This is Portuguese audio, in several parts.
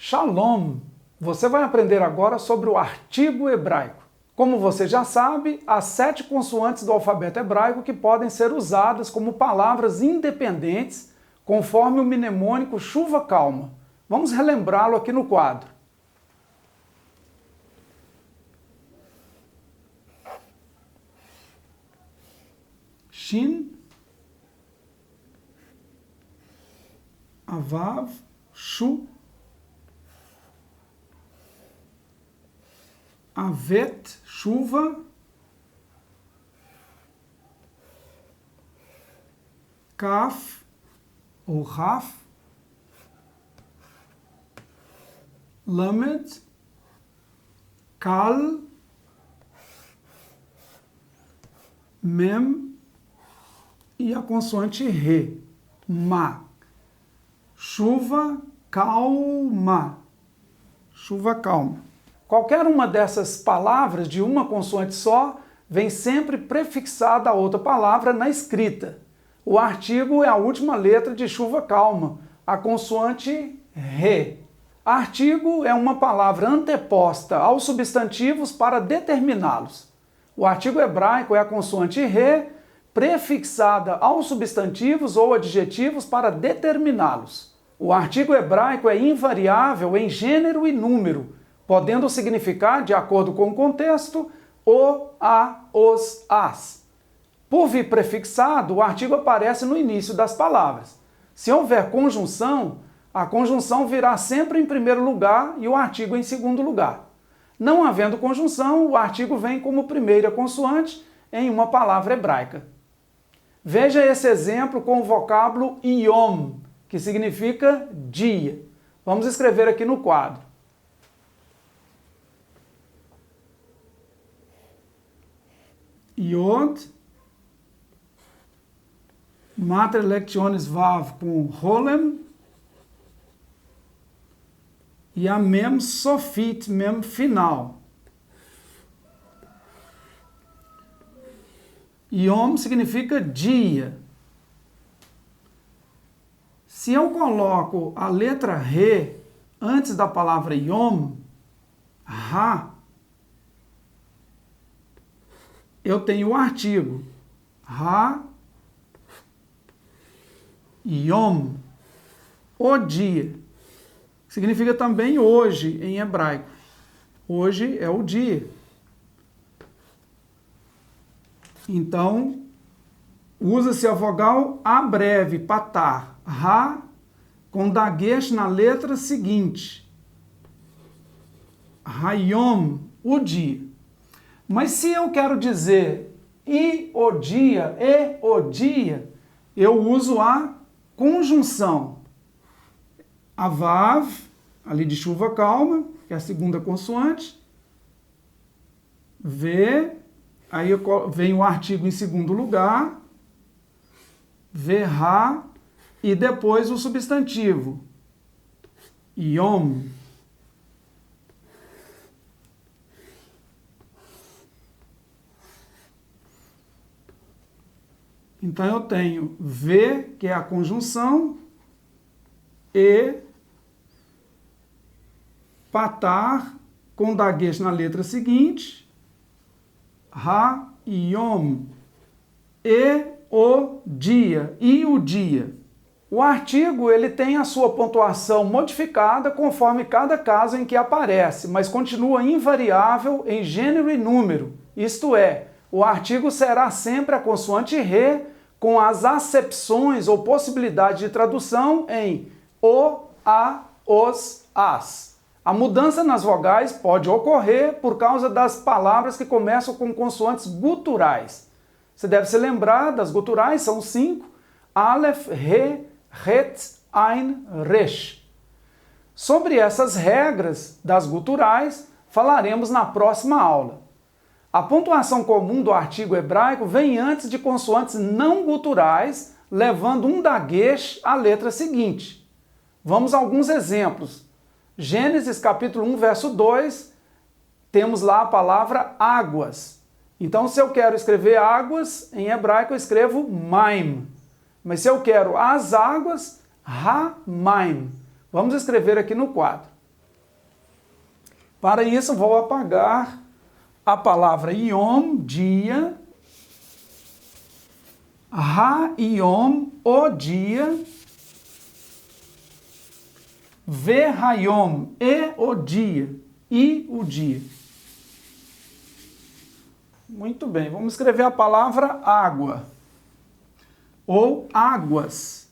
Shalom! Você vai aprender agora sobre o artigo hebraico. Como você já sabe, há 7 consoantes do alfabeto hebraico que podem ser usadas como palavras independentes, conforme o mnemônico chuva calma. Vamos relembrá-lo aqui no quadro. Shin, Avav, Shu, Avet, chuva, Kaf, ou Raf, Lamed, Kal, Mem e a consoante Re, Ma. Chuva calma. Chuva calma. Qualquer uma dessas palavras de uma consoante só vem sempre prefixada a outra palavra na escrita. O artigo é a última letra de chuva calma, a consoante Re. Artigo é uma palavra anteposta aos substantivos para determiná-los. O artigo hebraico é a consoante Re, prefixada aos substantivos ou adjetivos para determiná-los. O artigo hebraico é invariável em gênero e número, podendo significar, de acordo com o contexto, o, a, os, as. Por vir prefixado, o artigo aparece no início das palavras. Se houver conjunção, a conjunção virá sempre em primeiro lugar e o artigo em segundo lugar. Não havendo conjunção, o artigo vem como primeira consoante em uma palavra hebraica. Veja esse exemplo com o vocábulo Yom, que significa dia. Vamos escrever aqui no quadro. Yod, Mater Lectiones Vav com Rolem, e a Mem Sofit, Mem final. Yom significa dia. Se eu coloco a letra Re antes da palavra Yom, Ra, eu tenho o artigo Ha, Yom, o dia. Significa também hoje em hebraico. Hoje é o dia. Então, usa-se a vogal A breve, patar, Ra, com daguesh na letra seguinte. Hayom, o dia. Mas se eu quero dizer e o dia, eu uso a conjunção. Avav, ali de chuva calma, que é a segunda consoante. V, aí vem o artigo em segundo lugar. Verá, e depois o substantivo. Yom. Então eu tenho V, que é a conjunção, e patar, com daguesh na letra seguinte, Ra, Yom, e o dia. O artigo ele tem a sua pontuação modificada conforme cada caso em que aparece, mas continua invariável em gênero e número, isto é, o artigo será sempre a consoante Re, com as acepções ou possibilidade de tradução em o, a, os, as. A mudança nas vogais pode ocorrer por causa das palavras que começam com consoantes guturais. Você deve se lembrar das guturais, são 5, Aleph, Re, Het, Ein, Resh. Sobre essas regras das guturais, falaremos na próxima aula. A pontuação comum do artigo hebraico vem antes de consoantes não guturais, levando um daguesh à letra seguinte. Vamos a alguns exemplos. Gênesis capítulo 1, verso 2, temos lá a palavra águas. Então, se eu quero escrever águas, em hebraico eu escrevo maim. Mas se eu quero as águas, ha-maim. Vamos escrever aqui no quadro. Para isso, vou apagar a palavra Yom, dia, Ha-Yom, o dia, Ve-Hayom, e o dia, e o dia. Muito bem, vamos escrever a palavra água, ou águas,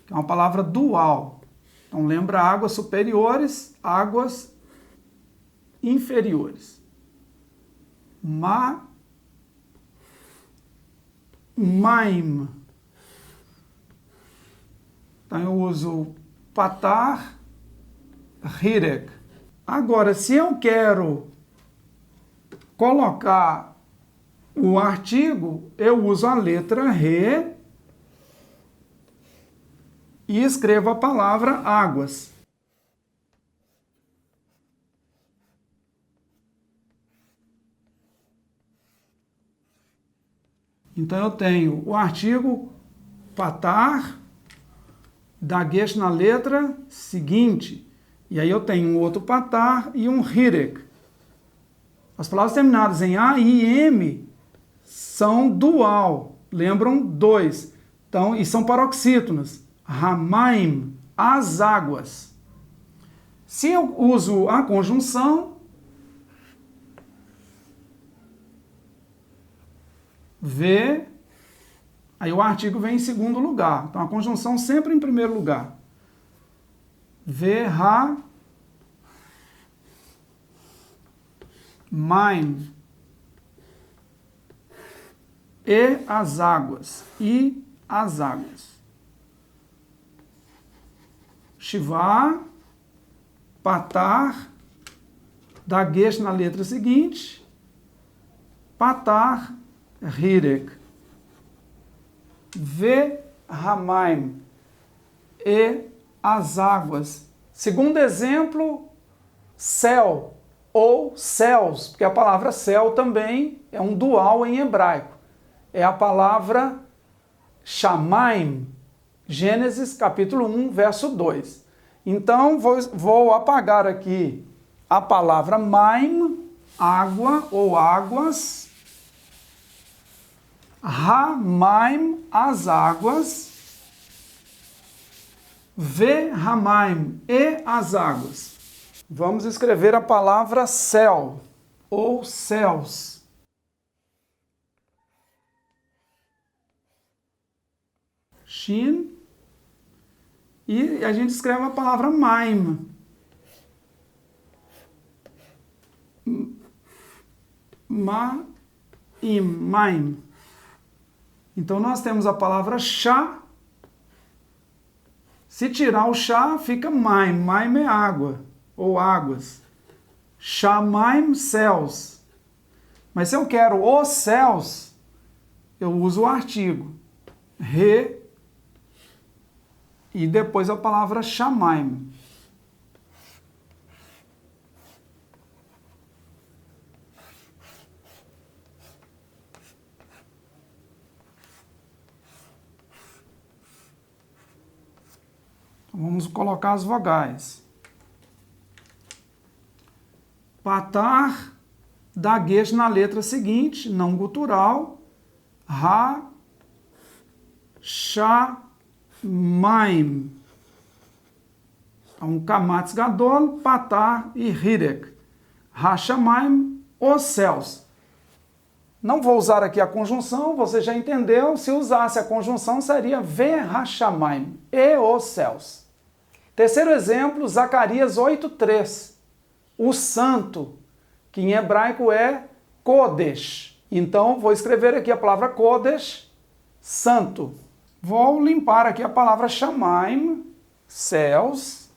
que é uma palavra dual. Então lembra águas superiores, águas inferiores. Maim. Então eu uso patar, hirek. Agora, se eu quero colocar o artigo, eu uso a letra Re e escrevo a palavra águas. Então eu tenho o artigo patar, dagesh na letra seguinte. E aí eu tenho um outro patar e um hirek. As palavras terminadas em A e M são dual, lembram dois. Então, e são paroxítonas. Hamaim, as águas. Se eu uso a conjunção, V, aí o artigo vem em segundo lugar. Então, a conjunção sempre em primeiro lugar. V, ha, maim, e as águas, e as águas. Shiva, patar, dagesh na letra seguinte, patar, hirek, ve hamaim, e as águas. Segundo exemplo, céu ou céus, porque a palavra céu também é um dual em hebraico. É a palavra shamaim, Gênesis capítulo 1, verso 2. Então, vou apagar aqui a palavra maim, água ou águas, ha-maim, as águas, ve-hamaim, e as águas. Vamos escrever a palavra céu ou céus. Shin. E a gente escreve a palavra maim. Maim. Então nós temos a palavra chá. Se tirar o chá, fica maim. Maim é água ou águas. Shamaim, céus. Mas se eu quero os céus, eu uso o artigo. Re e depois a palavra shamaim. Então, vamos colocar as vogais. Patar, dagesh na letra seguinte, não gutural, ha, sha, maim. Então, kamatz gadol, patar e hirek. Ha, shamaim, os céus. Não vou usar aqui a conjunção, você já entendeu. Se usasse a conjunção, seria ve ha, shamaim, e os céus. Terceiro exemplo, Zacarias 8:3. O santo, que em hebraico é Kodesh. Então, vou escrever aqui a palavra Kodesh, santo. Vou limpar aqui a palavra Shamaim, céus.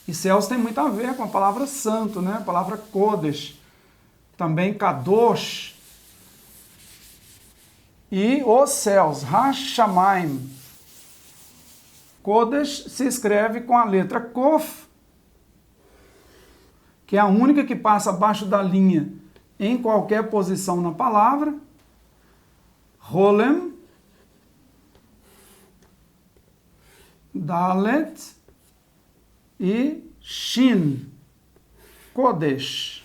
E céus tem muito a ver com a palavra santo, né? A palavra Kodesh. Também Kadosh. E os céus, Ha-Shamaim. Kodesh se escreve com a letra Kof, que é a única que passa abaixo da linha em qualquer posição na palavra. Rolem, Dalet e Shin, Kodesh.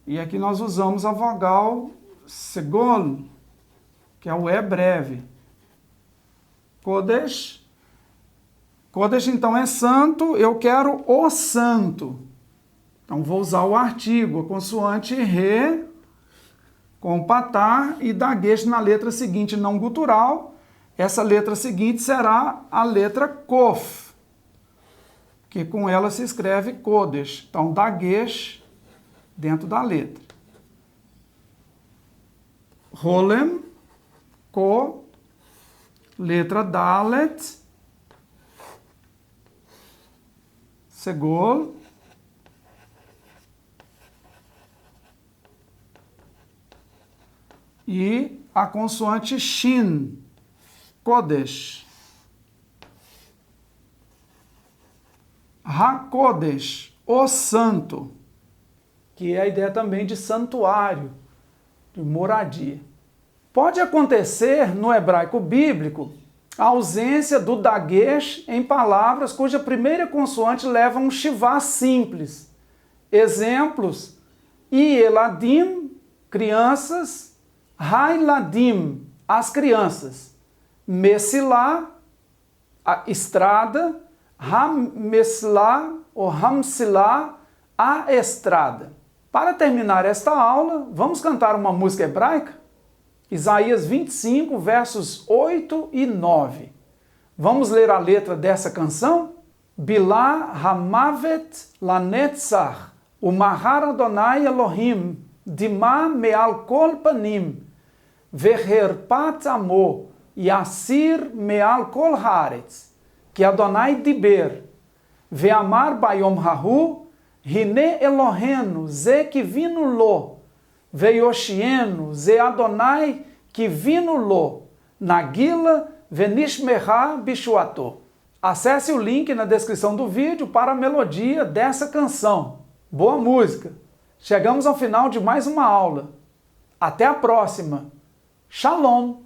E aqui nós usamos a vogal Segol, que é o E breve. Kodesh. Kodesh, então, é santo, eu quero o santo. Então, vou usar o artigo, a consoante Re, com o patar e dagesh na letra seguinte não gutural. Essa letra seguinte será a letra Kof, que com ela se escreve Kodesh. Então, dagesh dentro da letra. Rolem, Ko, letra Dalet, Segol, e a consoante Shin, Kodesh. HaKodesh, o santo, que é a ideia também de santuário, de moradia. Pode acontecer no hebraico bíblico a ausência do dagesh em palavras cuja primeira consoante leva um shivá simples. Exemplos: Ieladim, crianças, Hailadim, as crianças, Mesilá, a estrada, Hammesilá ou Hamsilá, a estrada. Para terminar esta aula, vamos cantar uma música hebraica? Isaías 25, versos 8 e 9. Vamos ler a letra dessa canção? Bilá hamavet lanetzach, umahar Adonai Elohim, dima me'al kol panim, veherpat amo, yasir me'al kol haaretz, que Adonai diber, ve'amar bayom hahu, hine Elohenu, ze kivinu lo, Veyoshienu, ze Adonai, kivinu lo, nagila, venishmeha bishuato. Acesse o link na descrição do vídeo para a melodia dessa canção. Boa música! Chegamos ao final de mais uma aula. Até a próxima. Shalom!